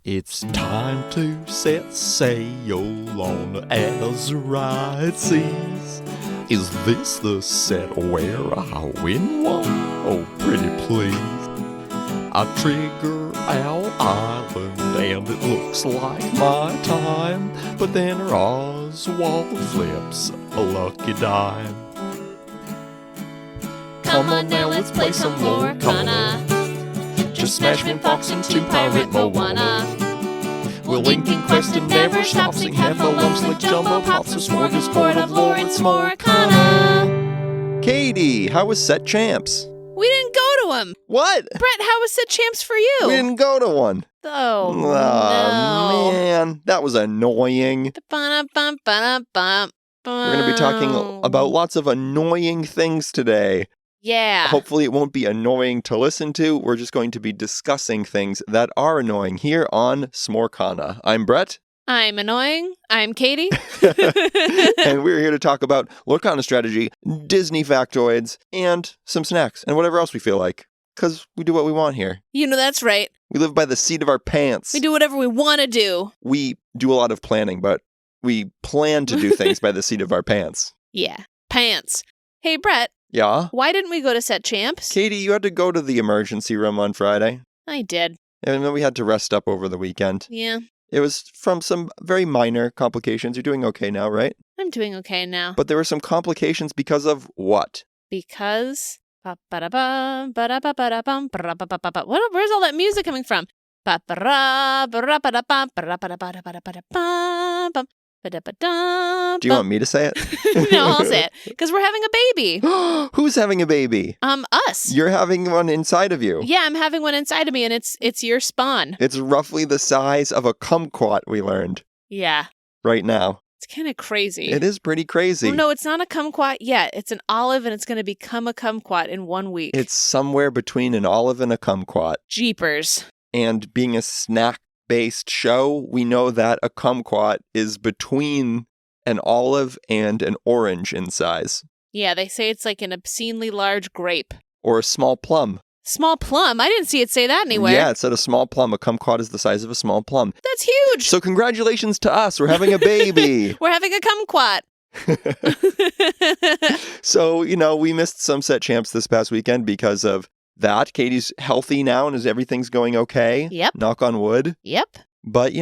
It's time to set sail on Azurite seas. Is this the set where I win one? Oh, pretty please. I trigger our island and it looks like my time, but then Oswald flips a lucky dime. Come on now, let's play some Lorcana. Just smash me fox into pirate Moana. We'll link in quest and never stop. Sing half a lumps like jumbo pops. A smorgasbord of lore and Lorcana. Katie, how was Set Champs? We didn't go to him. What? Brett, how was Set Champs for you? We didn't go to one. Oh, no. Man, that was annoying. We're going to be talking about lots of annoying things today. Yeah. Hopefully it won't be annoying to listen to. We're just going to be discussing things that are annoying here on Smorcana. I'm Brett. I'm annoying. I'm Katie. And we're here to talk about Lorcana strategy, Disney factoids, and some snacks, and whatever else we feel like. Because we do what we want here. You know that's right. We live by the seat of our pants. We do whatever we want to do. We do a lot of planning, but we plan to do things by the seat of our pants. Yeah. Pants. Hey, Brett. Yeah? Why didn't we go to Set Champs? Katie, you had to go to the emergency room on Friday. I did. And then we had to rest up over the weekend. Yeah. It was from some very minor complications. You're doing okay now, right? I'm doing okay now. But there were some complications because of what? Because... Where's all that music coming from? Do you want me to say it? No, I'll say it. Because we're having a baby. Who's having a baby? Us. You're having one inside of you. Yeah, I'm having one inside of me, and it's your spawn. It's roughly the size of a kumquat, we learned. Yeah. Right now. It's kind of crazy. It is pretty crazy. Well, no, it's not a kumquat yet. It's an olive, and it's going to become a kumquat in 1 week. It's somewhere between an olive and a kumquat. Jeepers. And being a snack-based show, we know that a kumquat is between an olive and an orange in size. Yeah, they say it's like an obscenely large grape. Or a small plum. Small plum? I didn't see it say that anywhere. Yeah, it said a small plum. A kumquat is the size of a small plum. That's huge! So congratulations to us. We're having a baby. We're having a kumquat. So, we missed some Set Champs this past weekend because of that. Katie's healthy now and everything's going okay. Yep. Knock on wood. Yep. But,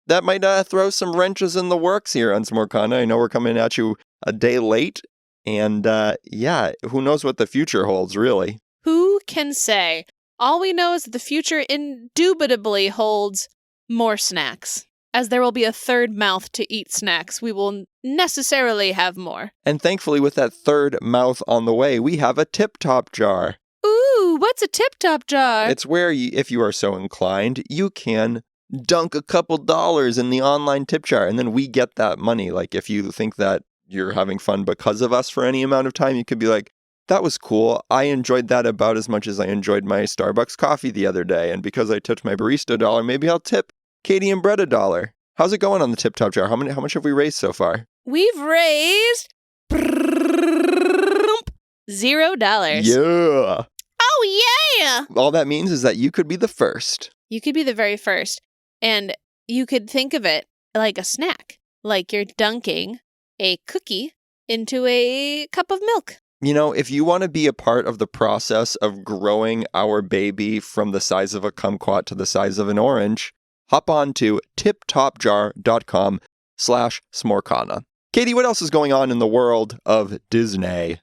that might throw some wrenches in the works here on Smorcana. I know we're coming at you a day late. And, who knows what the future holds, really. Who can say? All we know is that the future indubitably holds more snacks. As there will be a third mouth to eat snacks, we will necessarily have more. And thankfully, with that third mouth on the way, we have a tip-top jar. Ooh, what's a tip-top jar? It's where, if you are so inclined, you can dunk a couple dollars in the online tip jar, and then we get that money. Like, if you think that you're having fun because of us for any amount of time, you could be like, that was cool. I enjoyed that about as much as I enjoyed my Starbucks coffee the other day. And because I tipped my barista $1, maybe I'll tip Katie and Brett $1. How's it going on the tip top jar? How much have we raised so far? We've raised $0. Yeah. Oh, yeah. All that means is that you could be the first. You could be the very first. And you could think of it like a snack. Like you're dunking a cookie into a cup of milk. If you want to be a part of the process of growing our baby from the size of a kumquat to the size of an orange, hop on to tiptopjar.com/smorcana. Katie, what else is going on in the world of Disney?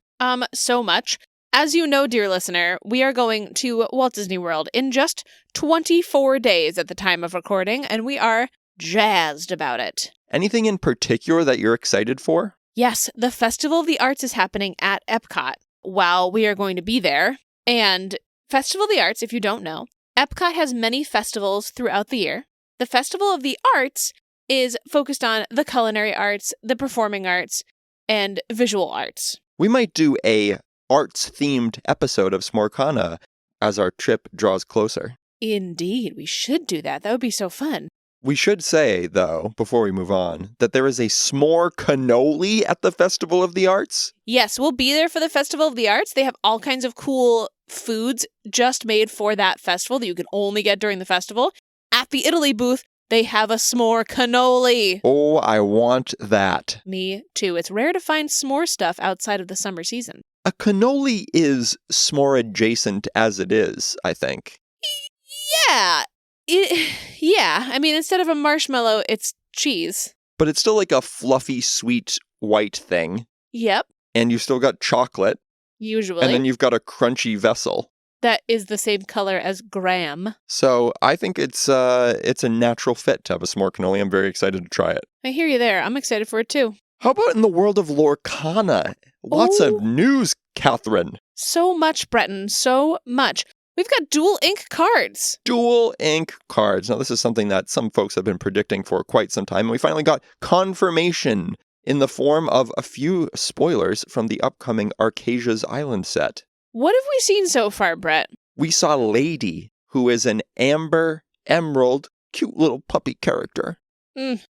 So much. As you know, dear listener, we are going to Walt Disney World in just 24 days at the time of recording, and we are jazzed about it. Anything in particular that you're excited for? Yes, the Festival of the Arts is happening at Epcot while we are going to be there. And Festival of the Arts, if you don't know, Epcot has many festivals throughout the year. The Festival of the Arts is focused on the culinary arts, the performing arts, and visual arts. We might do a arts-themed episode of Smorcana as our trip draws closer. Indeed, we should do that. That would be so fun. We should say, though, before we move on, that there is a s'more cannoli at the Festival of the Arts. Yes, we'll be there for the Festival of the Arts. They have all kinds of cool foods just made for that festival that you can only get during the festival. At Happy Italy booth, they have a s'more cannoli. Oh, I want that. Me too. It's rare to find s'more stuff outside of the summer season. A cannoli is s'more adjacent as it is, I think. Yeah. Yeah. I mean, instead of a marshmallow, it's cheese. But it's still like a fluffy, sweet, white thing. Yep. And you've still got chocolate. Usually. And then you've got a crunchy vessel. That is the same color as graham. So I think it's a natural fit to have a s'more cannoli. I'm very excited to try it. I hear you there. I'm excited for it too. How about in the world of Lorcana? Lots of news, Catherine. So much, Breton. So much. We've got dual ink cards. Dual ink cards. Now, this is something that some folks have been predicting for quite some time. And we finally got confirmation in the form of a few spoilers from the upcoming Arcasia's Island set. What have we seen so far, Brett? We saw Lady, who is an amber, emerald, cute little puppy character.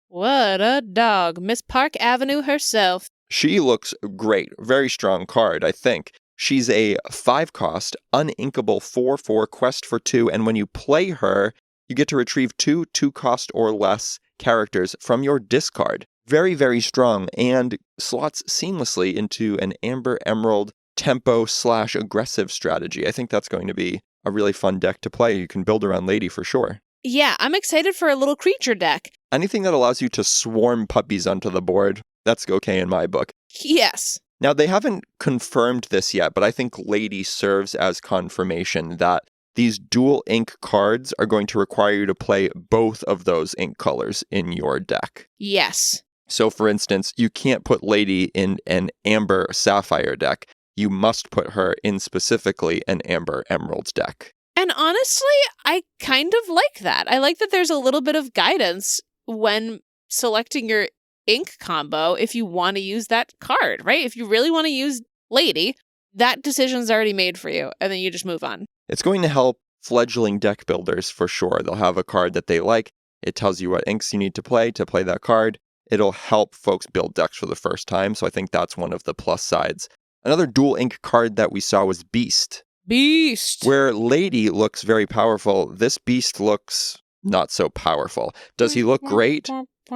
What a dog. Miss Park Avenue herself. She looks great. Very strong card, I think. She's a 5-cost, uninkable 4/4 quest for 2, and when you play her, you get to retrieve 2 2-cost or less characters from your discard. Very, very strong, and slots seamlessly into an amber emerald tempo/aggressive strategy. I think that's going to be a really fun deck to play. You can build around Lady for sure. Yeah, I'm excited for a little creature deck. Anything that allows you to swarm puppies onto the board, that's okay in my book. Yes. Now, they haven't confirmed this yet, but I think Lady serves as confirmation that these dual ink cards are going to require you to play both of those ink colors in your deck. Yes. So, for instance, you can't put Lady in an amber sapphire deck. You must put her in specifically an amber emerald deck. And honestly, I kind of like that. I like that there's a little bit of guidance when selecting your ink combo if you want to use that card, right? If you really want to use Lady, that decision's already made for you, and then you just move on. It's going to help fledgling deck builders for sure. They'll have a card that they like. It tells you what inks you need to play that card. It'll help folks build decks for the first time, so I think that's one of the plus sides. Another dual ink card that we saw was Beast. Beast! Where Lady looks very powerful, this Beast looks not so powerful. Does he look great?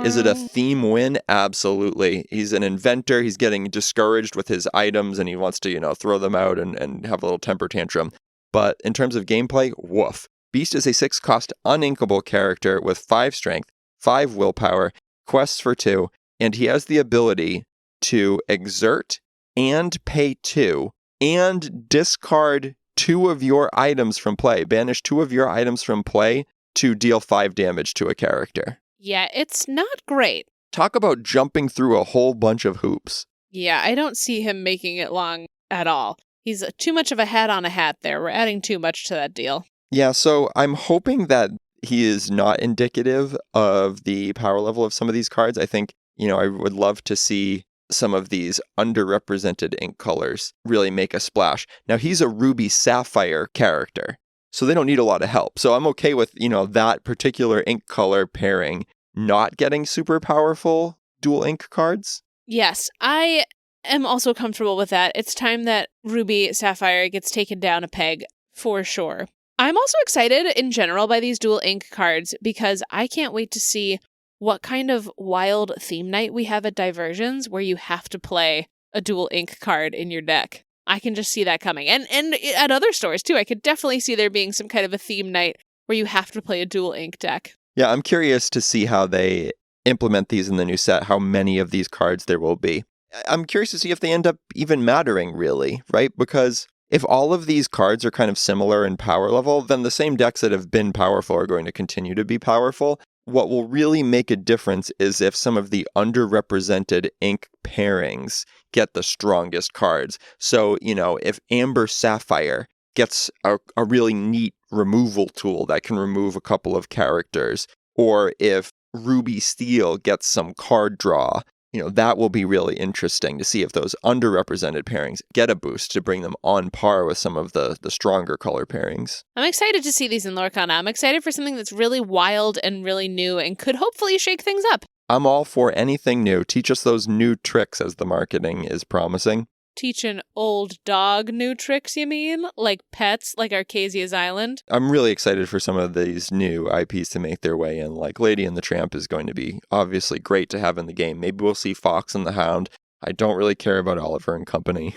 Is it a theme win? Absolutely. He's an inventor. He's getting discouraged with his items and he wants to, throw them out and have a little temper tantrum. But in terms of gameplay, woof. Beast is a 6-cost uninkable character with 5 strength, 5 willpower, quests for 2, and he has the ability to exert and pay 2 and discard 2 of your items from play. Banish 2 of your items from play to deal 5 damage to a character. Yeah, it's not great. Talk about jumping through a whole bunch of hoops. Yeah, I don't see him making it long at all. He's too much of a hat on a hat there. We're adding too much to that deal. Yeah, so I'm hoping that he is not indicative of the power level of some of these cards. I think, I would love to see some of these underrepresented ink colors really make a splash. Now, he's a ruby sapphire character, so they don't need a lot of help. So I'm okay with, that particular ink color pairing not getting super powerful dual ink cards. Yes, I am also comfortable with that. It's time that Ruby Sapphire gets taken down a peg, for sure. I'm also excited in general by these dual ink cards because I can't wait to see what kind of wild theme night we have at Diversions where you have to play a dual ink card in your deck. I can just see that coming. And at other stores too, I could definitely see there being some kind of a theme night where you have to play a dual ink deck. Yeah, I'm curious to see how they implement these in the new set, how many of these cards there will be. I'm curious to see if they end up even mattering, really, right? Because if all of these cards are kind of similar in power level, then the same decks that have been powerful are going to continue to be powerful. What will really make a difference is if some of the underrepresented ink pairings get the strongest cards. So, if Amber Sapphire gets a really neat removal tool that can remove a couple of characters, or if Ruby Steel gets some card draw, that will be really interesting to see if those underrepresented pairings get a boost to bring them on par with some of the stronger color pairings. I'm excited to see these in Lorcana. I'm excited for something that's really wild and really new and could hopefully shake things up. I'm all for anything new. Teach us those new tricks, as the marketing is promising. Teaching old dog new tricks, you mean? Like pets, like Arcasia's Island? I'm really excited for some of these new IPs to make their way in. Like Lady and the Tramp is going to be obviously great to have in the game. Maybe we'll see Fox and the Hound. I don't really care about Oliver and Company.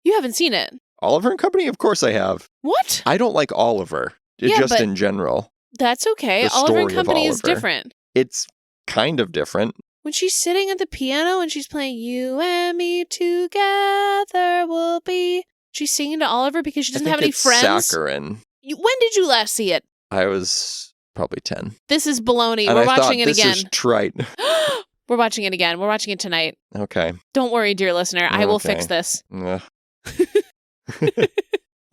You haven't seen it. Oliver and Company? Of course I have. What? I don't like Oliver, Yeah, just but in general. That's okay. The Oliver and story of Company is Oliver. different. It's kind of different. When she's sitting at the piano and she's playing You and Me Together Will Be, she's singing to Oliver because she doesn't have any friends. Saccharine. When did you last see it? I was probably 10. This is baloney. And We're I watching it thought, again. this is trite. We're watching it again. We're watching it tonight. Okay. Don't worry, dear listener. I will Okay. fix this. Ugh.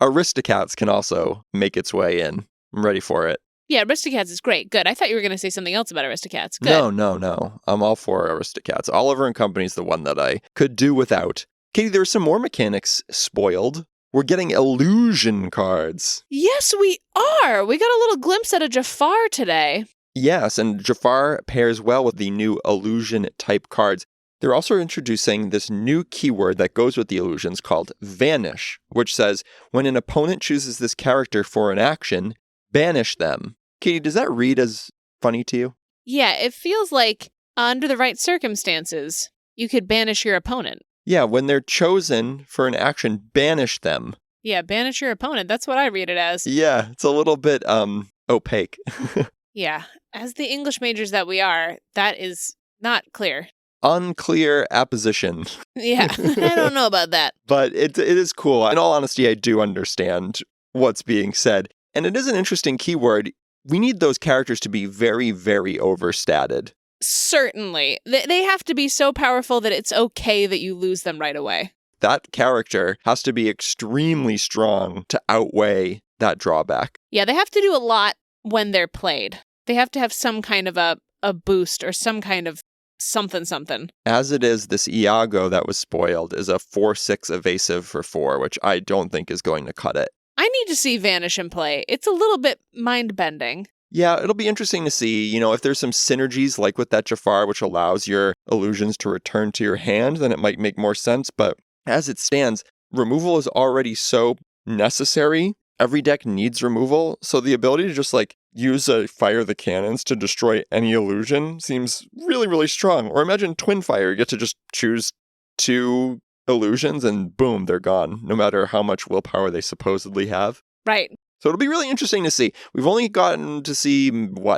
Aristocats can also make its way in. I'm ready for it. Yeah, Aristocats is great. Good. I thought you were going to say something else about Aristocats. Good. No. I'm all for Aristocats. Oliver and Company is the one that I could do without. Katie, there's some more mechanics spoiled. We're getting illusion cards. Yes, we are. We got a little glimpse at a Jafar today. Yes, and Jafar pairs well with the new illusion type cards. They're also introducing this new keyword that goes with the illusions called Vanish, which says, when an opponent chooses this character for an action, banish them. Katie, does that read as funny to you? Yeah, it feels like under the right circumstances, you could banish your opponent. Yeah, when they're chosen for an action, banish them. Yeah, banish your opponent. That's what I read it as. Yeah, it's a little bit opaque. Yeah, as the English majors that we are, that is not clear. Unclear apposition. Yeah, I don't know about that. But it is cool. In all honesty, I do understand what's being said. And it is an interesting keyword. We need those characters to be very, very overstated. Certainly. They have to be so powerful that it's okay that you lose them right away. That character has to be extremely strong to outweigh that drawback. Yeah, they have to do a lot when they're played. They have to have some kind of a boost or some kind of something. As it is, this Iago that was spoiled is a 4/6 evasive for 4, which I don't think is going to cut it. I need to see Vanish in play. It's a little bit mind-bending. Yeah, it'll be interesting to see, if there's some synergies like with that Jafar, which allows your illusions to return to your hand, then it might make more sense. But as it stands, removal is already so necessary. Every deck needs removal. So the ability to just use a Fire the Cannons to destroy any illusion seems really, really strong. Or imagine Twin Fire. You get to just choose 2 illusions and boom, they're gone, no matter how much willpower they supposedly have. Right. So it'll be really interesting to see. We've only gotten to see,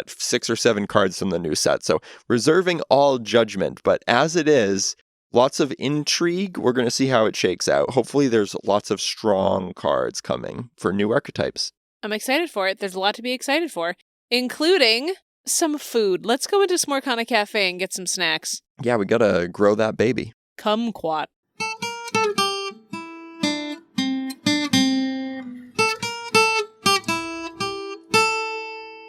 6 or 7 cards from the new set. So reserving all judgment. But as it is, lots of intrigue. We're going to see how it shakes out. Hopefully there's lots of strong cards coming for new archetypes. I'm excited for it. There's a lot to be excited for, including some food. Let's go into Lorcana Cafe and get some snacks. Yeah, we got to grow that baby. Kumquat.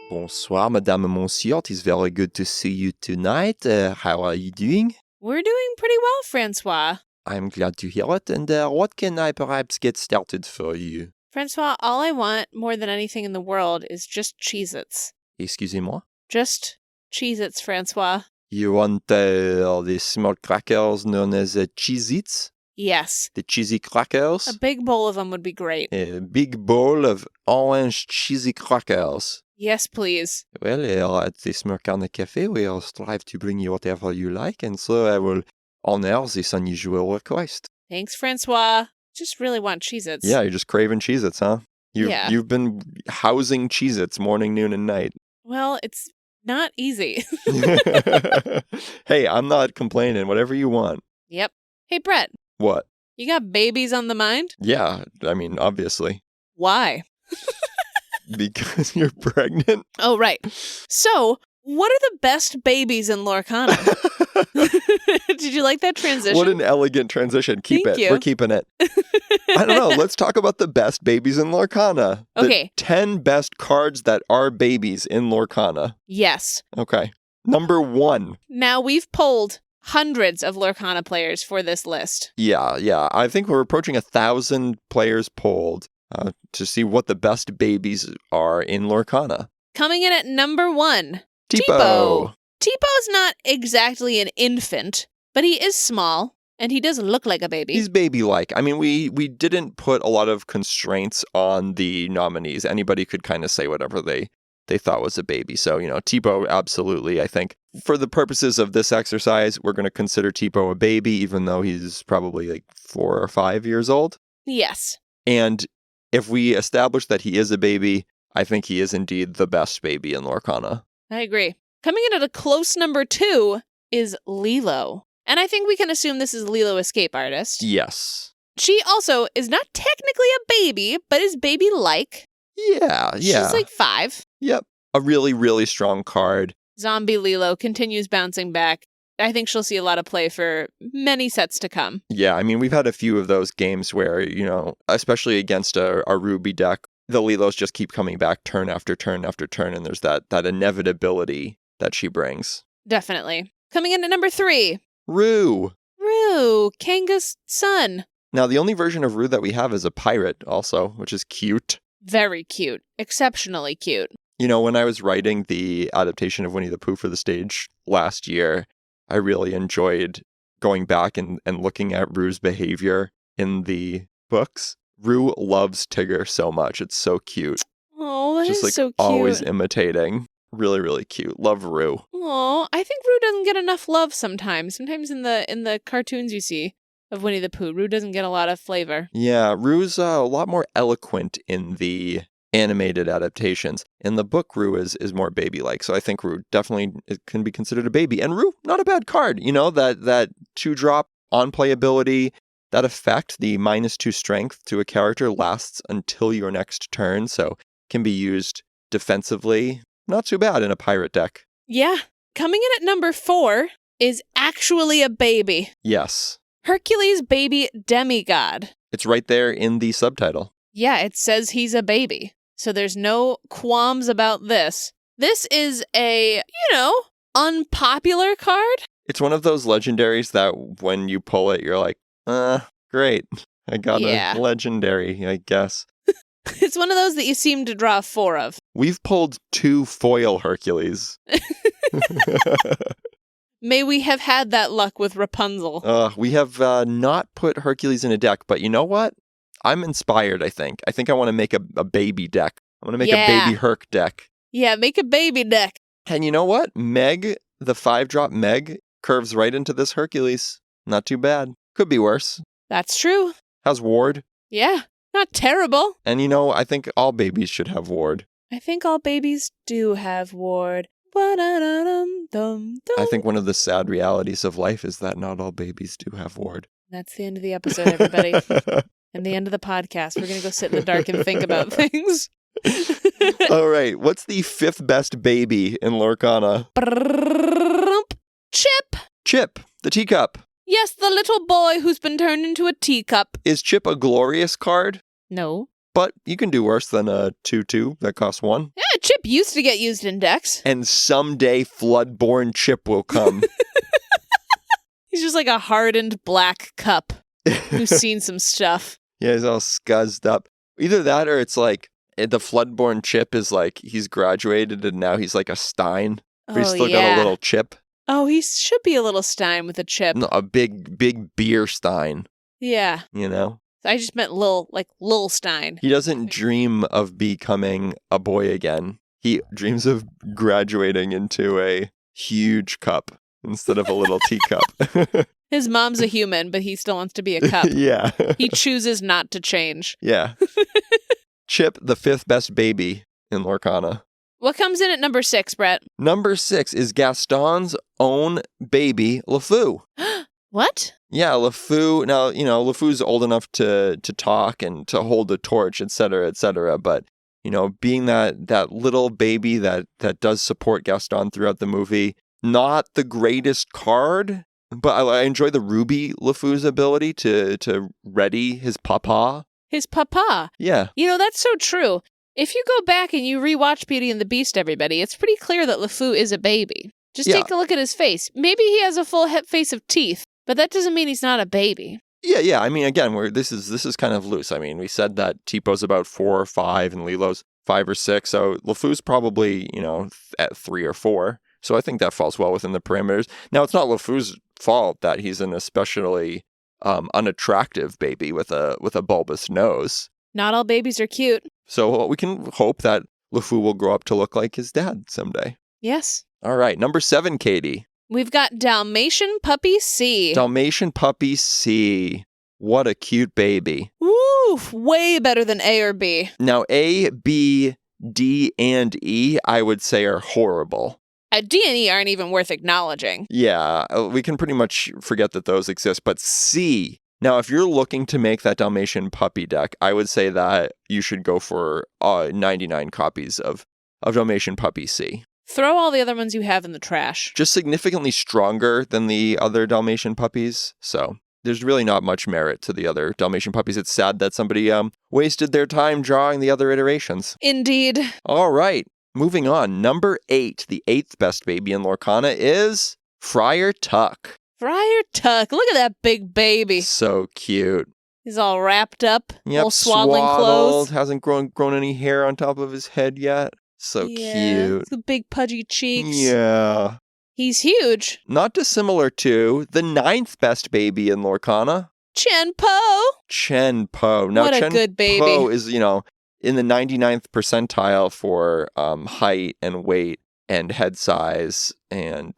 Bonsoir, Madame and Monsieur. It is very good to see you tonight. How are you doing? We're doing pretty well, Francois. I'm glad to hear it. And what can I perhaps get started for you? Francois, all I want more than anything in the world is just Cheez-Its. Excusez-moi? Just Cheez-Its, Francois. You want the small crackers known as Cheez-Its? Yes. The cheesy crackers? A big bowl of them would be great. A big bowl of orange cheesy crackers. Yes, please. Well, at the Lorcana Cafe, we'll strive to bring you whatever you like, and so I will honor this unusual request. Thanks, Francois. Just really want Cheez-Its. Yeah, you're just craving Cheez-Its, huh? Yeah. You've been housing Cheez-Its morning, noon, and night. Well, it's not easy. Hey, I'm not complaining. Whatever you want. Yep. Hey, Brett. What? You got babies on the mind? Yeah, I mean, obviously. Why? Because you're pregnant? Oh, right. So, what are the best babies in Lorcana? Did you like that transition? What an elegant transition. Keep Thank it. you. We're keeping it. I don't know. Let's talk about the best babies in Lorcana. The Okay. 10 best cards that are babies in Lorcana. Yes. Okay. Number 1. Now, we've polled hundreds of Lorcana players for this list. Yeah. I think we're approaching 1,000 players polled to see what the best babies are in Lorcana. Coming in at number 1, Tipo. Tipo's not exactly an infant, but he is small. And he does look like a baby. He's baby-like. I mean, we didn't put a lot of constraints on the nominees. Anybody could kind of say whatever they thought was a baby. So, Tipo, absolutely. I think for the purposes of this exercise, we're going to consider Tipo a baby, even though he's probably like 4 or 5 years old. Yes. And if we establish that he is a baby, I think he is indeed the best baby in Lorcana. I agree. Coming in at a close number 2 is Lilo. And I think we can assume this is Lilo Escape Artist. Yes. She also is not technically a baby, but is baby-like. Yeah. She's like 5. Yep. A really, really strong card. Zombie Lilo continues bouncing back. I think she'll see a lot of play for many sets to come. Yeah, I mean, we've had a few of those games where, especially against a Ruby deck, the Lilos just keep coming back turn after turn after turn, and there's that inevitability that she brings. Definitely. Coming in at number 3. Rue, Kanga's son. Now, the only version of Rue that we have is a pirate also, which is cute. Very cute. Exceptionally cute. When I was writing the adaptation of Winnie the Pooh for the stage last year, I really enjoyed going back and looking at Rue's behavior in the books. Rue loves Tigger so much. It's so cute. Oh, that Just is so cute. Always imitating. Really, really cute. Love Rue. Oh, I think Rue doesn't get enough love sometimes. Sometimes in the cartoons you see of Winnie the Pooh, Rue doesn't get a lot of flavor. Yeah, Rue's a lot more eloquent in the animated adaptations. In the book, Rue is more baby-like, so I think Rue definitely can be considered a baby. And Rue, not a bad card. That 2-drop on playability, that effect, the -2 strength to a character lasts until your next turn, so can be used defensively. Not too bad in a pirate deck. Yeah. Coming in at number 4 is actually a baby. Yes. Hercules Baby Demigod. It's right there in the subtitle. Yeah, it says he's a baby. So there's no qualms about this. This is a, unpopular card. It's one of those legendaries that when you pull it, you're like, great. I got a legendary, I guess. It's one of those that you seem to draw 4 of. We've pulled 2 foil Hercules. May we have had that luck with Rapunzel. We have not put Hercules in a deck, but you know what? I'm inspired, I think. I think I want to make a baby deck. I want to make a baby Herc deck. Yeah, make a baby deck. And you know what? Meg, the 5-drop Meg, curves right into this Hercules. Not too bad. Could be worse. That's true. Has Ward. Yeah, not terrible. And I think all babies should have Ward. I think all babies do have Ward. I think one of the sad realities of life is that not all babies do have Ward. That's the end of the episode, everybody. And the end of the podcast. We're going to go sit in the dark and think about things. All right. What's the 5th best baby in Lorcana? Chip, the teacup. Yes, the little boy who's been turned into a teacup. Is Chip a glorious card? No. But you can do worse than a 2/2 that costs 1. Yeah, Chip used to get used in decks. And someday Floodborn Chip will come. He's just like a hardened black cup who's seen some stuff. Yeah, he's all scuzzed up. Either that or it's like the Floodborn Chip is like he's graduated and now he's like a Stein. But he's still got a little chip. Oh, he should be a little Stein with a chip. No, a big beer Stein. Yeah. I just meant Lil Stein. He doesn't dream of becoming a boy again. He dreams of graduating into a huge cup instead of a little teacup. His mom's a human, but he still wants to be a cup. Yeah. He chooses not to change. Yeah. Chip, the 5th best baby in Lorcana. What comes in at number 6, Brett? Number 6 is Gaston's own baby, LeFou. What? Yeah, LeFou. Now, LeFou's old enough to talk and to hold a torch, etc., etc. But, being that little baby that does support Gaston throughout the movie, not the greatest card, but I enjoy the Ruby LeFou's ability to ready his papa. His papa? Yeah. That's so true. If you go back and you rewatch Beauty and the Beast, everybody, it's pretty clear that LeFou is a baby. Just take a look at his face. Maybe he has a full face of teeth, but that doesn't mean he's not a baby. Yeah. I mean, again, this is kind of loose. I mean, we said that Tipo's about 4 or 5 and Lilo's 5 or 6. So LeFou's probably, at 3 or 4. So I think that falls well within the parameters. Now, it's not LeFou's fault that he's an especially unattractive baby with a bulbous nose. Not all babies are cute. So we can hope that LeFou will grow up to look like his dad someday. Yes. All right, number 7, Katie. We've got Dalmatian Puppy C. Dalmatian Puppy C. What a cute baby. Woo! Way better than A or B. Now, A, B, D, and E, I would say are horrible. D and E aren't even worth acknowledging. Yeah, we can pretty much forget that those exist. But C, now if you're looking to make that Dalmatian puppy deck, I would say that you should go for 99 copies of Dalmatian Puppy C. Throw all the other ones you have in the trash. Just significantly stronger than the other Dalmatian puppies. So there's really not much merit to the other Dalmatian puppies. It's sad that somebody wasted their time drawing the other iterations. Indeed. All right. Moving on, number 8, the 8th best baby in Lorcana is Friar Tuck. Friar Tuck, look at that big baby. So cute. He's all wrapped up, Yep, all swaddling swaddled, clothes. hasn't grown any hair on top of his head yet. So cute. The big pudgy cheeks. Yeah. He's huge. Not dissimilar to the 9th best baby in Lorcana, Chen Po. Chen Po. Now, What a Chen good baby. Po is, in the 99th percentile for height and weight and head size and,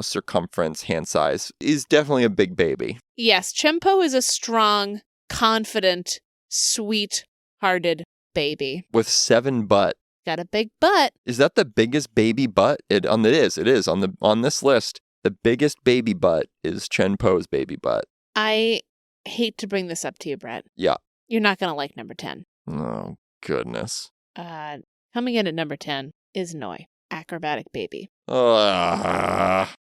circumference, hand size. Is definitely a big baby. Yes, Chen Po is a strong, confident, sweet-hearted baby. With 7 butt. Got a big butt. Is that the biggest baby butt? It is. On this list, the biggest baby butt is Chen Po's baby butt. I hate to bring this up to you, Brett. Yeah. You're not going to like number 10. Oh, goodness. Coming in at number 10 is Noi, acrobatic baby.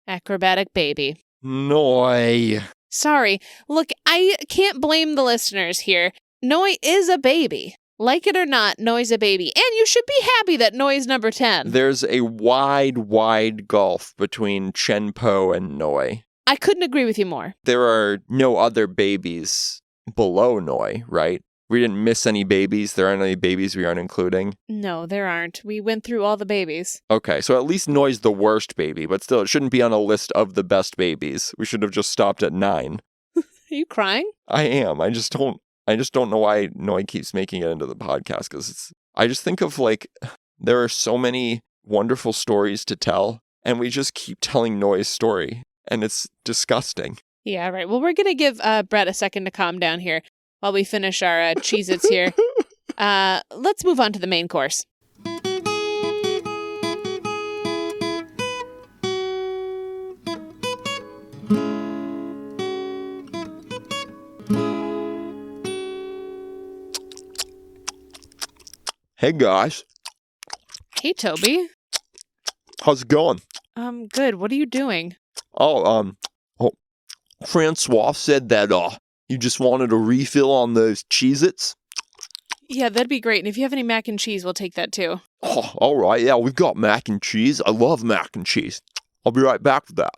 Acrobatic baby. Noi. Sorry. Look, I can't blame the listeners here. Noi is a baby. Like it or not, Noi's a baby. And you should be happy that Noi's number 10. There's a wide gulf between Chen Po and Noi. I couldn't agree with you more. There are no other babies below Noi, right? We didn't miss any babies. There aren't any babies we aren't including. No, there aren't. We went through all the babies. Okay, so at least Noi's the worst baby, but still, it shouldn't be on a list of the best babies. We should have just stopped at 9. Are you crying? I am. I just don't know why Noi keeps making it into the podcast, because I just think of there are so many wonderful stories to tell, and we just keep telling Noi's story, and it's disgusting. Yeah, right. Well, we're going to give Brett a second to calm down here while we finish our Cheez-Its here. Let's move on to the main course. Hey guys, Hey, Toby. how's it going? Good. What are you doing? Francois said that you just wanted a refill on those Cheez-Its. Yeah, that'd be great. And if you have any mac and cheese, we'll take that too. Oh, all right, yeah, we've got mac and cheese. I love mac and cheese. I'll be right back with that.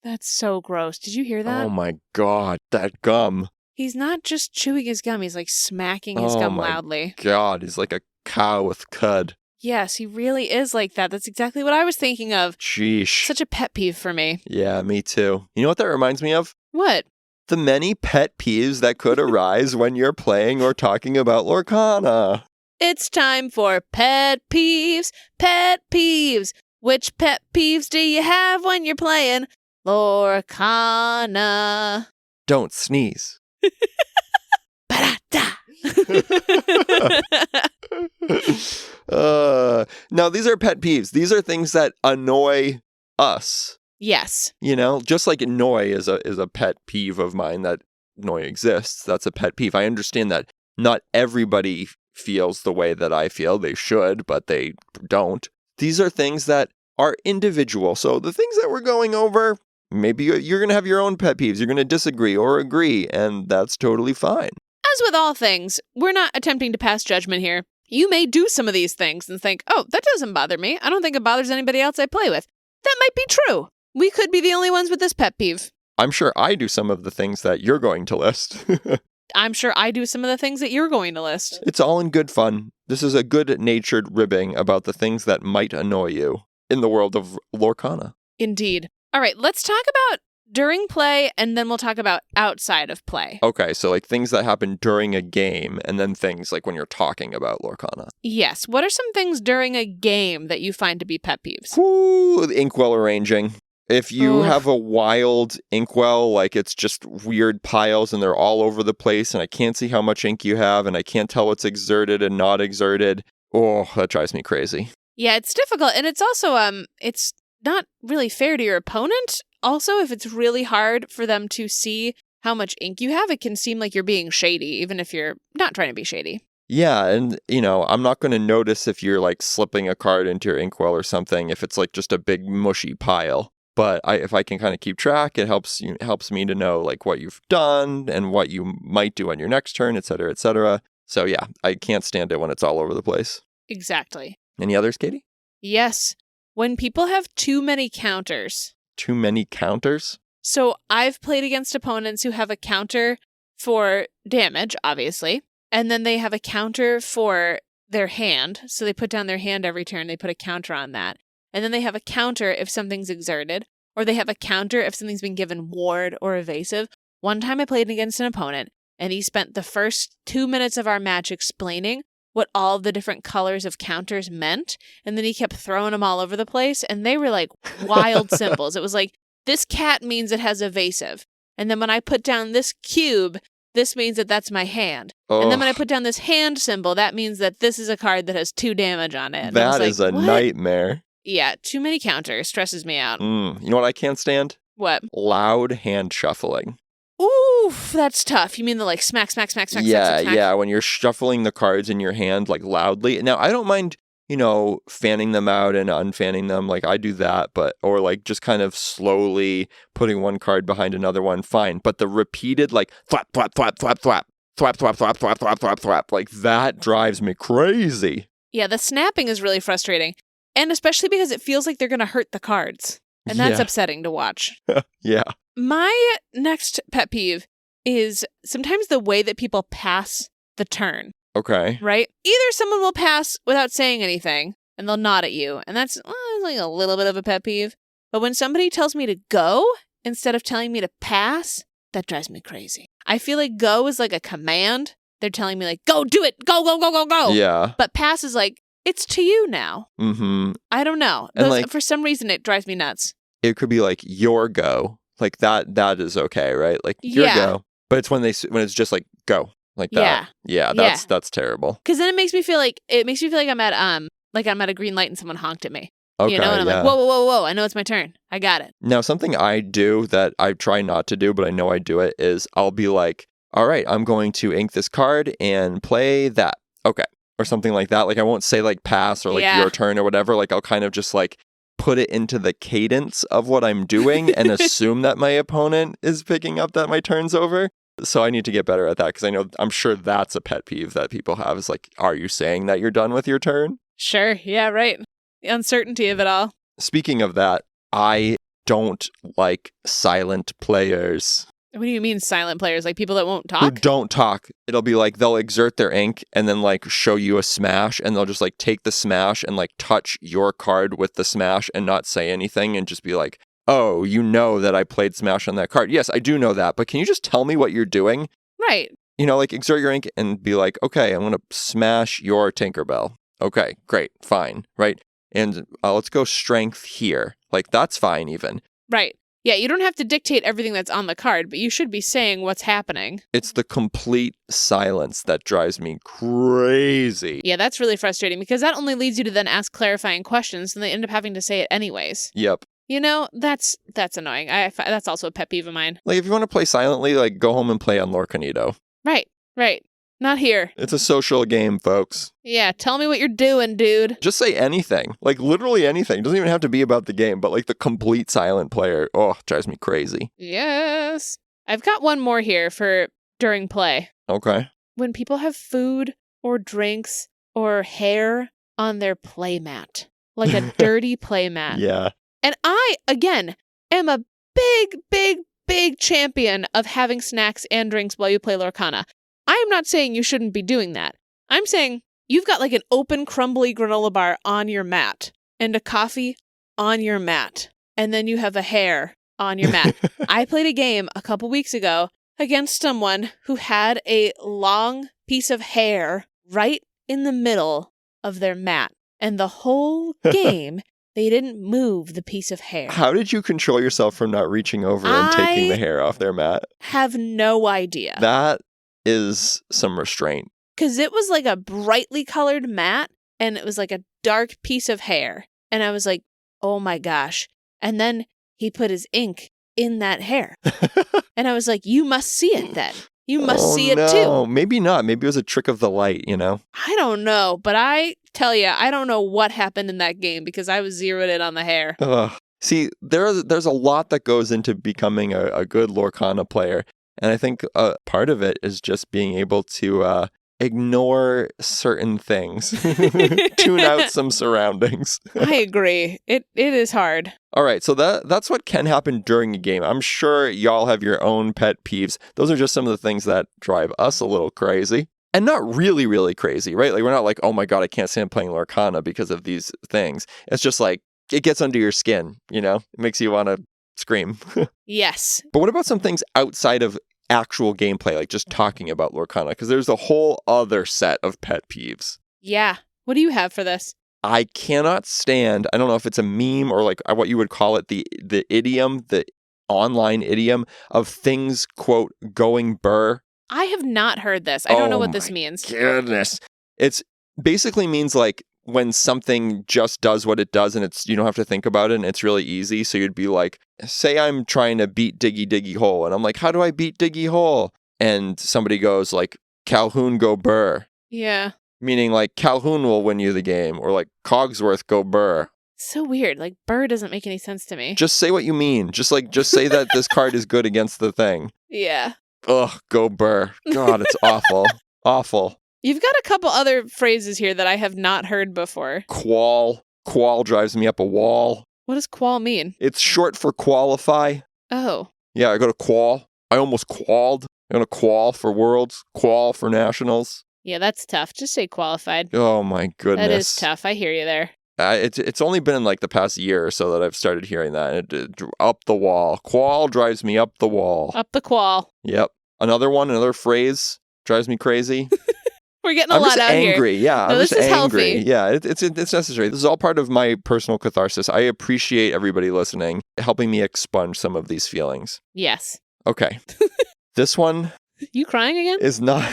That's so gross. Did you hear that? Oh my god, that gum. He's not just chewing his gum, he's like smacking his gum loudly. God, he's like a cow with cud. Yes, he really is like that. That's exactly what I was thinking of. Sheesh. Such a pet peeve for me. Yeah, me too. You know what that reminds me of? What? The many pet peeves that could arise when you're playing or talking about Lorcana. It's time for pet peeves. Pet peeves. Which pet peeves do you have when you're playing Lorcana? Don't sneeze. Ba-da-da. Now, these are pet peeves. These are things that annoy us. Yes. Just like Noi is a pet peeve of mine, that Noi exists. That's a pet peeve. I understand that not everybody feels the way that I feel. They should, but they don't. These are things that are individual. So the things that we're going over, maybe you're going to have your own pet peeves. You're going to disagree or agree, and that's totally fine. As with all things, we're not attempting to pass judgment here. You may do some of these things and think, oh, that doesn't bother me. I don't think it bothers anybody else I play with. That might be true. We could be the only ones with this pet peeve. I'm sure I do some of the things that you're going to list. I'm sure I do some of the things that you're going to list. It's all in good fun. This is a good-natured ribbing about the things that might annoy you in the world of Lorcana. Indeed. All right, let's talk about during play, and then we'll talk about outside of play. Okay, so like things that happen during a game, and then things like when you're talking about Lorcana. Yes. What are some things during a game that you find to be pet peeves? Ooh, the inkwell arranging. If you Oof. have a wild inkwell, like it's just weird piles and they're all over the place, and I can't see how much ink you have, and I can't tell what's exerted and not exerted. Oh, that drives me crazy. Yeah, it's difficult, and it's also it's not really fair to your opponent. Also, if it's really hard for them to see how much ink you have, it can seem like you're being shady, even if you're not trying to be shady. Yeah, and, I'm not going to notice if you're, like, slipping a card into your inkwell or something, if it's, like, just a big mushy pile. But if I can kind of keep track, it helps me to know, like, what you've done and what you might do on your next turn, et cetera, et cetera. So, yeah, I can't stand it when it's all over the place. Exactly. Any others, Katie? Yes. When people have too many counters. Too many counters? So I've played against opponents who have a counter for damage, obviously, and then they have a counter for their hand. So they put down their hand every turn, they put a counter on that. And then they have a counter if something's exerted, or they have a counter if something's been given ward or evasive. One time I played against an opponent, and he spent the first 2 minutes of our match explaining what all the different colors of counters meant, and then he kept throwing them all over the place, and they were like wild symbols. It was like, this cat means it has evasive, and then when I put down this cube, this means that that's my hand. Oh, And then when I put down this hand symbol, that means that this is a card that has 2 damage on it. And I was that is like, a what? nightmare. Yeah, too many counters stresses me out. You know what I can't stand? What? Loud hand shuffling. Oof, that's tough. You mean the like smack, smack, smack, smack, Yeah, smack, smack? yeah, when you're shuffling the cards in your hand, like, loudly. Now, I don't mind, fanning them out and unfanning them, like, I do that, or, like, just kind of slowly putting one card behind another one, fine. But the repeated, like, thwap, thwap, thwap, thwap, thwap, thwap, thwap, thwap, thwap, thwap, thwap, thwap, like, that drives me crazy. Yeah, the snapping is really frustrating. And especially because it feels like they're going to hurt the cards. And that's Yeah. upsetting to watch. Yeah. My next pet peeve is sometimes the way that people pass the turn, Okay. right? Either someone will pass without saying anything and they'll nod at you. And that's like a little bit of a pet peeve. But when somebody tells me to go instead of telling me to pass, that drives me crazy. I feel like go is like a command. They're telling me like, go do it. Go, go, go, go, go. Yeah. But pass is like, it's to you now. Mm-hmm. I don't know. And, like, for some reason, it drives me nuts. It could be like your go. Like that is okay, right? Like your Yeah. go. But it's when it's just like go. Like that. Yeah, that's terrible. Because then it makes me feel like I'm at a green light and someone honked at me. Okay. And I'm like, whoa, whoa, whoa, whoa. I know it's my turn. I got it. Now, something I do that I try not to do, but I know I do it, is I'll be like, all right, I'm going to ink this card and play that. Okay. Or something like that. Like, I won't say like pass or like your turn or whatever. Like, I'll kind of just like put it into the cadence of what I'm doing and assume that my opponent is picking up that my turn's over. So I need to get better at that, because I'm sure that's a pet peeve that people have, is like, are you saying that you're done with your turn? Sure. Yeah, right. The uncertainty of it all. Speaking of that, I don't like silent players. What do you mean silent players? Like people that won't Who talk? don't talk. It'll be like they'll exert their ink and then like show you a smash, and they'll just like take the smash and like touch your card with the smash and not say anything and just be like, oh, you know that I played smash on that card. Yes, I do know that, but can you just tell me what you're doing? Right. Like exert your ink and be like, okay, I'm going to smash your Tinkerbell. Okay, great, fine, right? And let's go strength here. Like, that's fine even. Right. Yeah, you don't have to dictate everything that's on the card, but you should be saying what's happening. It's the complete silence that drives me crazy. Yeah, that's really frustrating, because that only leads you to then ask clarifying questions, and they end up having to say it anyways. Yep. That's annoying. That's also a pet peeve of mine. Like, if you want to play silently, like, go home and play on Lorcanito. Right. Not here. It's a social game, folks. Yeah, tell me what you're doing, dude. Just say anything. Like, literally anything. It doesn't even have to be about the game, but like the complete silent player, drives me crazy. Yes. I've got one more here for during play. Okay. When people have food or drinks or hair on their playmat. Like a dirty playmat. Yeah. And I, again, am a big, big, big champion of having snacks and drinks while you play Lorcana. I am not saying you shouldn't be doing that. I'm saying you've got like an open, crumbly granola bar on your mat and a coffee on your mat. And then you have a hair on your mat. I played a game a couple weeks ago against someone who had a long piece of hair right in the middle of their mat. And the whole game, they didn't move the piece of hair. How did you control yourself from not reaching over and taking the hair off their mat? Have no idea. That is some restraint. Because it was like a brightly colored mat, and it was like a dark piece of hair. And I was like, oh my gosh. And then he put his ink in that hair. And I was like, you must see it then. You must see it too. Maybe not. Maybe it was a trick of the light, you know? I don't know. But I tell you, I don't know what happened in that game because I was zeroed in on the hair. See, there's a lot that goes into becoming a good Lorcana player. And I think part of it is just being able to ignore certain things, tune out some surroundings. I agree. It is hard. All right, so that's what can happen during a game. I'm sure y'all have your own pet peeves. Those are just some of the things that drive us a little crazy. And not really, really crazy, right? Like, we're not like, oh my God, I can't stand playing Lorcana because of these things. It's just like, it gets under your skin, you know? It makes you want to scream. Yes. But what about some things outside of actual gameplay, like just talking about Lorcana? Because there's a whole other set of pet peeves. Yeah. What do you have for this? I cannot stand, I don't know if it's a meme or like what you would call it, the idiom, the online idiom of things, quote, going burr. I have not heard this. I don't know what this means. Goodness. It's basically means like when something just does what it does and it's you don't have to think about it and it's really easy. So you'd be like, say I'm trying to beat Diggy Diggy Hole. And I'm like, how do I beat Diggy Hole? And somebody goes like, Calhoun go burr. Yeah. Meaning like Calhoun will win you the game, or like Cogsworth go burr. So weird. Like burr doesn't make any sense to me. Just say what you mean. Just say that this card is good against the thing. Yeah. Ugh, go burr. God, it's awful. Awful. You've got a couple other phrases here that I have not heard before. Qual. Qual drives me up a wall. What does qual mean? It's short for qualify. Oh. Yeah, I go to qual. I almost qualled. I'm going to qual for Worlds, qual for Nationals. Yeah, that's tough. Just say qualified. Oh my goodness. That is tough. I hear you there. It's only been in like the past year or so that I've started hearing that. Up the wall. Qual drives me up the wall. Up the qual. Yep. Another phrase drives me crazy. We're getting a lot out here. I'm just angry. Yeah, no, I'm just angry. Healthy. Yeah, it's necessary. This is all part of my personal catharsis. I appreciate everybody listening, helping me expunge some of these feelings. Yes. Okay. This one... You crying again? Is not...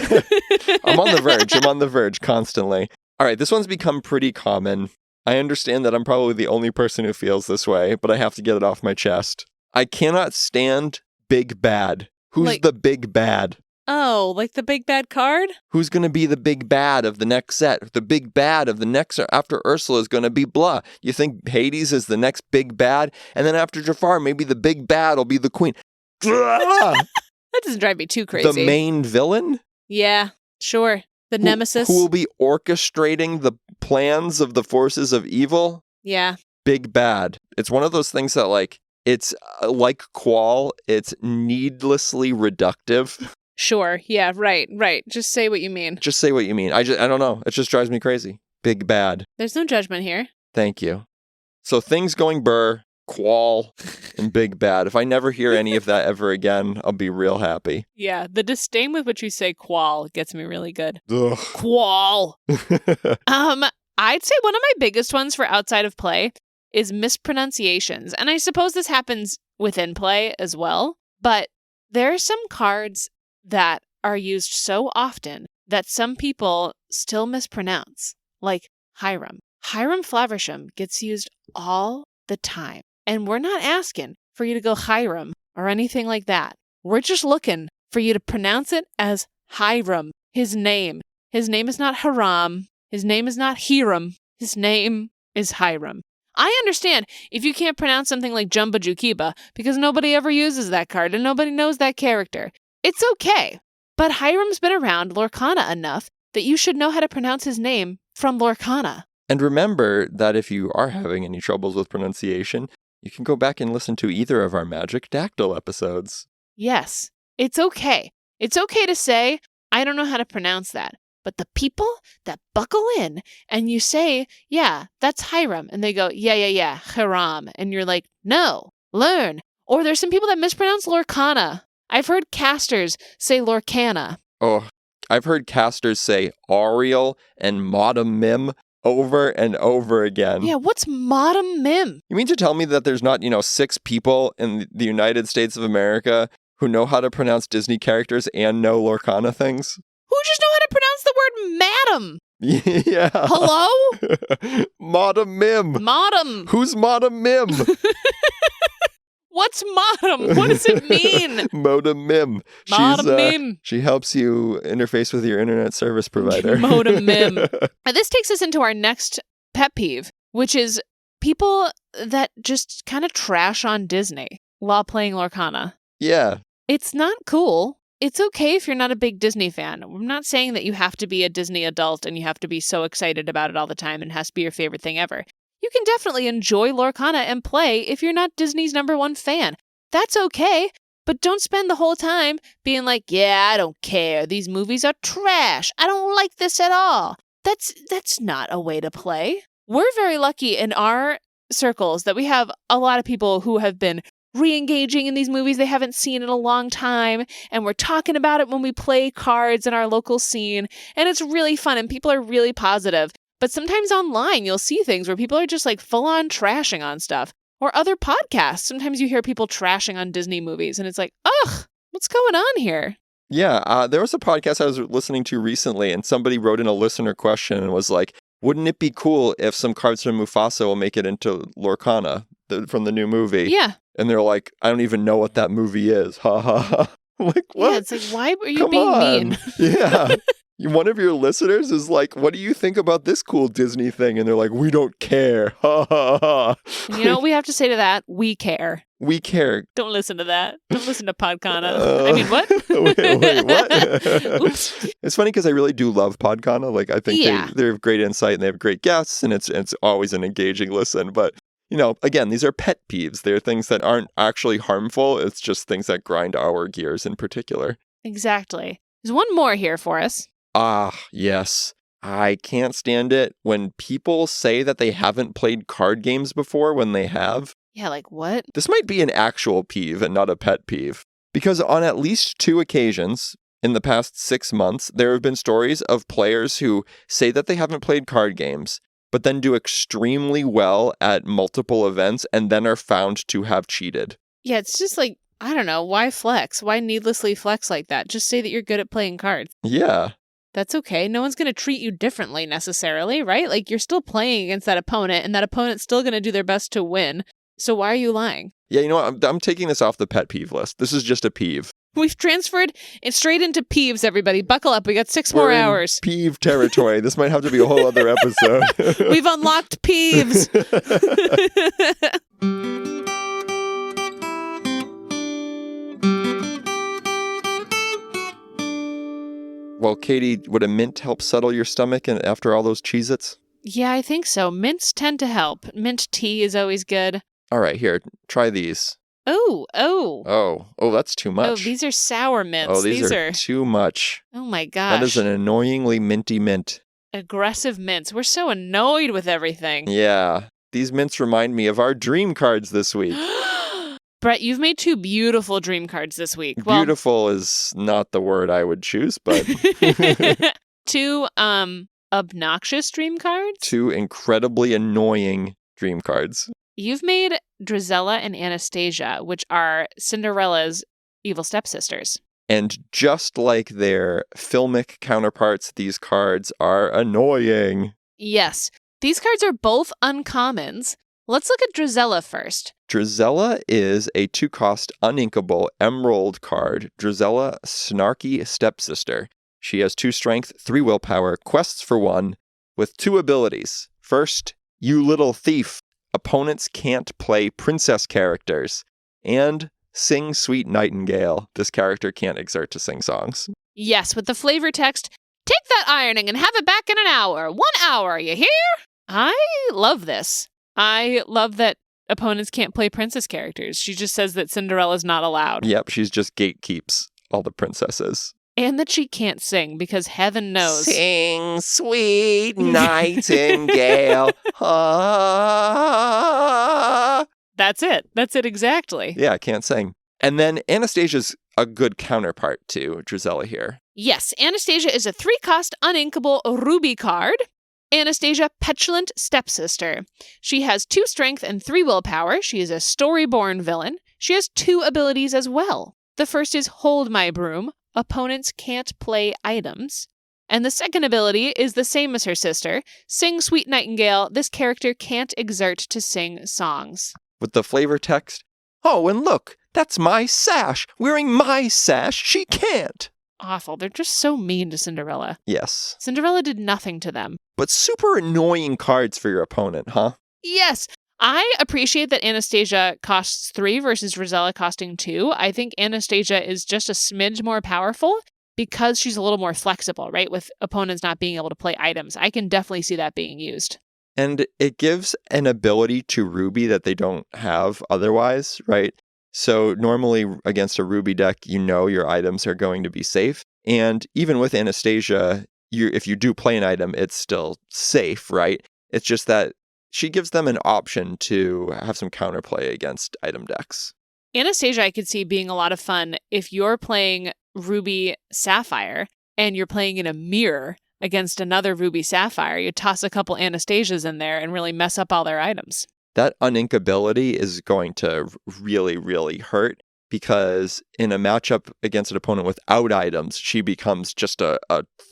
I'm on the verge. I'm on the verge constantly. All right, this one's become pretty common. I understand that I'm probably the only person who feels this way, but I have to get it off my chest. I cannot stand big bad. Who's the big bad? Oh, like the big bad card? Who's going to be the big bad of the next set? The big bad of the next after Ursula is going to be blah. You think Hades is the next big bad? And then after Jafar, maybe the big bad will be the queen. That doesn't drive me too crazy. The main villain? Yeah, sure. The nemesis. Who will be orchestrating the plans of the forces of evil? Yeah. Big bad. It's one of those things that like, it's like qual, it's needlessly reductive. Sure. Yeah, right. Just say what you mean. Just say what you mean. I don't know. It just drives me crazy. Big bad. There's no judgment here. Thank you. So things going burr, qual, and big bad. If I never hear any of that ever again, I'll be real happy. Yeah, the disdain with which you say qual gets me really good. Ugh. Qual. I'd say one of my biggest ones for outside of play is mispronunciations. And I suppose this happens within play as well. But there are some cards that are used so often that some people still mispronounce. Like Hiram. Hiram Flaversham gets used all the time. And we're not asking for you to go Hiram or anything like that. We're just looking for you to pronounce it as Hiram. His name. His name is not Haram. His name is not Hiram. His name is Hiram. I understand if you can't pronounce something like Jumba Jukiba because nobody ever uses that card and nobody knows that character. It's okay. But Hiram's been around Lorcana enough that you should know how to pronounce his name from Lorcana. And remember that if you are having any troubles with pronunciation, you can go back and listen to either of our Magic Dactyl episodes. Yes, it's okay. It's okay to say, I don't know how to pronounce that. But the people that buckle in and you say, yeah, that's Hiram. And they go, yeah, Hiram. And you're like, no, learn. Or there's some people that mispronounce Lorcana. I've heard casters say Lorcana. Oh, I've heard casters say Ariel and Modem Mim over and over again. Yeah, what's Modem Mim? You mean to tell me that there's not, 6 people in the United States of America who know how to pronounce Disney characters and know Lorcana things? Who just know how to pronounce the word madam? Yeah. Hello? Modem Mim. Modem. Who's Modem Mim? What's modem? What does it mean? Modem Mim. Modem Mim. She helps you interface with your internet service provider. Modem Mim. Now, this takes us into our next pet peeve, which is people that just kind of trash on Disney while playing Lorcana. Yeah. It's not cool. It's okay if you're not a big Disney fan. I'm not saying that you have to be a Disney adult and you have to be so excited about it all the time and it has to be your favorite thing ever. You can definitely enjoy Lorcana and play if you're not Disney's #1 fan. That's okay, but don't spend the whole time being like, yeah, I don't care. These movies are trash. I don't like this at all. That's not a way to play. We're very lucky in our circles that we have a lot of people who have been re-engaging in these movies they haven't seen in a long time, and we're talking about it when we play cards in our local scene, and it's really fun, and people are really positive. But sometimes online, you'll see things where people are just like full-on trashing on stuff. Or other podcasts. Sometimes you hear people trashing on Disney movies, and it's like, ugh, what's going on here? Yeah, there was a podcast I was listening to recently, and somebody wrote in a listener question and was like, wouldn't it be cool if some cards from Mufasa will make it into Lorcana from the new movie? Yeah. And they're like, I don't even know what that movie is. Ha ha ha. I'm like, what? Yeah, it's like, why are you Come being on. mean? Yeah. One of your listeners is like, what do you think about this cool Disney thing? And they're like, we don't care. Ha ha ha. You know what we have to say to that? We care. We care. Don't listen to that. Don't listen to Podcana. I mean, what? wait, what? Oops. It's funny because I really do love Podcana. Like, I think they have great insight and they have great guests, and it's always an engaging listen. But, again, these are pet peeves. They're things that aren't actually harmful. It's just things that grind our gears in particular. Exactly. There's one more here for us. Ah, yes. I can't stand it when people say that they haven't played card games before when they have. Yeah, like what? This might be an actual peeve and not a pet peeve. Because on at least 2 occasions in the past 6 months, there have been stories of players who say that they haven't played card games, but then do extremely well at multiple events and then are found to have cheated. Yeah, it's just like, I don't know, why flex? Why needlessly flex like that? Just say that you're good at playing cards. Yeah. That's okay. No one's going to treat you differently necessarily, right? Like, you're still playing against that opponent, and that opponent's still going to do their best to win. So why are you lying? Yeah, you know what? I'm taking this off the pet peeve list. This is just a peeve. We've transferred it straight into peeves, everybody. Buckle up. We got 6 more hours. Peeve territory. This might have to be a whole other episode. We've unlocked peeves. Well, Katie, would a mint help settle your stomach after all those Cheez-Its? Yeah, I think so. Mints tend to help. Mint tea is always good. All right, here, try these. Oh. Oh, that's too much. Oh, these are sour mints. Oh, these are too much. Oh my gosh. That is an annoyingly minty mint. Aggressive mints. We're so annoyed with everything. Yeah. These mints remind me of our dream cards this week. Brett, you've made 2 beautiful dream cards this week. Beautiful is not the word I would choose, but 2 obnoxious dream cards? 2 incredibly annoying dream cards. You've made Drizella and Anastasia, which are Cinderella's evil stepsisters. And just like their filmic counterparts, these cards are annoying. Yes. These cards are both uncommons. Let's look at Drizella first. Drizella is a 2-cost uninkable emerald card. Drizella, snarky stepsister. She has 2 strength, 3 willpower, quests for 1, with 2 abilities. First, you little thief. Opponents can't play princess characters. And sing Sweet Nightingale. This character can't exert to sing songs. Yes, with the flavor text, take that ironing and have it back in an hour. 1 hour, you hear? I love this. I love that opponents can't play princess characters. She just says that Cinderella's not allowed. Yep, she's just gatekeeps all the princesses. And that she can't sing because heaven knows. Sing, sweet nightingale. That's That's it. That's it exactly. Yeah, can't sing. And then Anastasia's a good counterpart to Drizella here. Yes, Anastasia is a 3-cost uninkable ruby card. Anastasia, petulant stepsister. She has 2 strength and 3 willpower. She is a story-born villain. She has 2 abilities as well. The first is Hold My Broom. Opponents can't play items. And the second ability is the same as her sister. Sing Sweet Nightingale. This character can't exert to sing songs. With the flavor text, oh, and look, that's my sash. Wearing my sash, she can't. Awful. They're just so mean to Cinderella. Yes. Cinderella did nothing to them. But super annoying cards for your opponent, huh? Yes. I appreciate that Anastasia costs 3 versus Drizella costing 2. I think Anastasia is just a smidge more powerful because she's a little more flexible, right? With opponents not being able to play items. I can definitely see that being used. And it gives an ability to Ruby that they don't have otherwise, right? So normally against a Ruby deck, you know your items are going to be safe. And even with Anastasia, if you do play an item, it's still safe, right? It's just that she gives them an option to have some counterplay against item decks. Anastasia, I could see being a lot of fun if you're playing Ruby Sapphire and you're playing in a mirror against another Ruby Sapphire. You toss a couple Anastasias in there and really mess up all their items. That uninkability is going to really, really hurt because in a matchup against an opponent without items, she becomes just a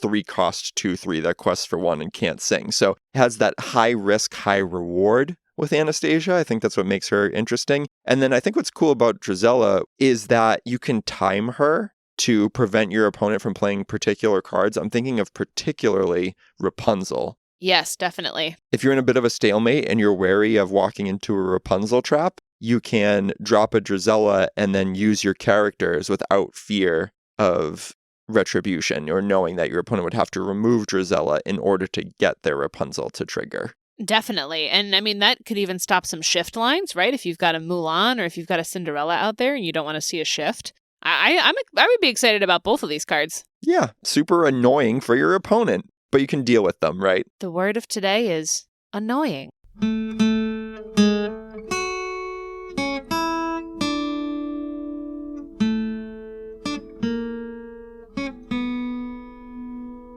3-cost 2/3 that quests for 1 and can't sing. So it has that high risk, high reward with Anastasia. I think that's what makes her interesting. And then I think what's cool about Drizella is that you can time her to prevent your opponent from playing particular cards. I'm thinking of particularly Rapunzel. Yes, definitely. If you're in a bit of a stalemate and you're wary of walking into a Rapunzel trap, you can drop a Drizella and then use your characters without fear of retribution or knowing that your opponent would have to remove Drizella in order to get their Rapunzel to trigger. Definitely. And I mean, that could even stop some shift lines, right? If you've got a Mulan or if you've got a Cinderella out there and you don't want to see a shift. I would be excited about both of these cards. Yeah, super annoying for your opponent, but you can deal with them, right? The word of today is annoying.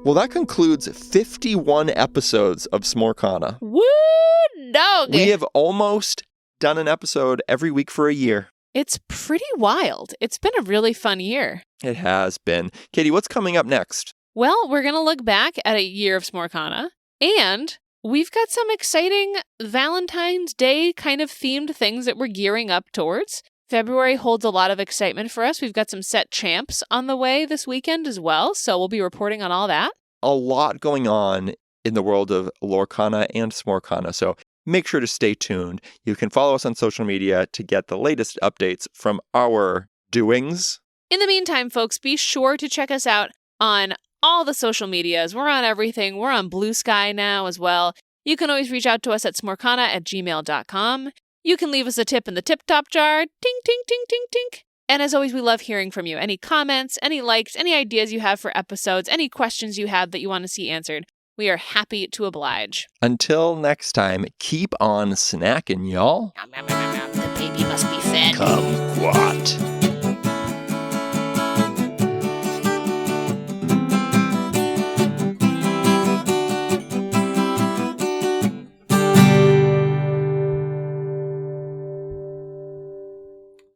Well, that concludes 51 episodes of Smorcana. Woo, dog! We have almost done an episode every week for a year. It's pretty wild. It's been a really fun year. It has been. Katie, what's coming up next? Well, we're going to look back at a year of Smorcana, and we've got some exciting Valentine's Day kind of themed things that we're gearing up towards. February holds a lot of excitement for us. We've got some set champs on the way this weekend as well, so we'll be reporting on all that. A lot going on in the world of Lorcana and Smorcana, so make sure to stay tuned. You can follow us on social media to get the latest updates from our doings. In the meantime, folks, be sure to check us out on all the social medias. We're on everything. We're on Blue Sky now as well. You can always reach out to us at smorcana@gmail.com. You can leave us a tip in the tip-top jar. Tink, tink, tink, tink, tink. And as always, we love hearing from you. Any comments, any likes, any ideas you have for episodes, any questions you have that you want to see answered. We are happy to oblige. Until next time, keep on snacking, y'all. The baby must be fed. Kumquat.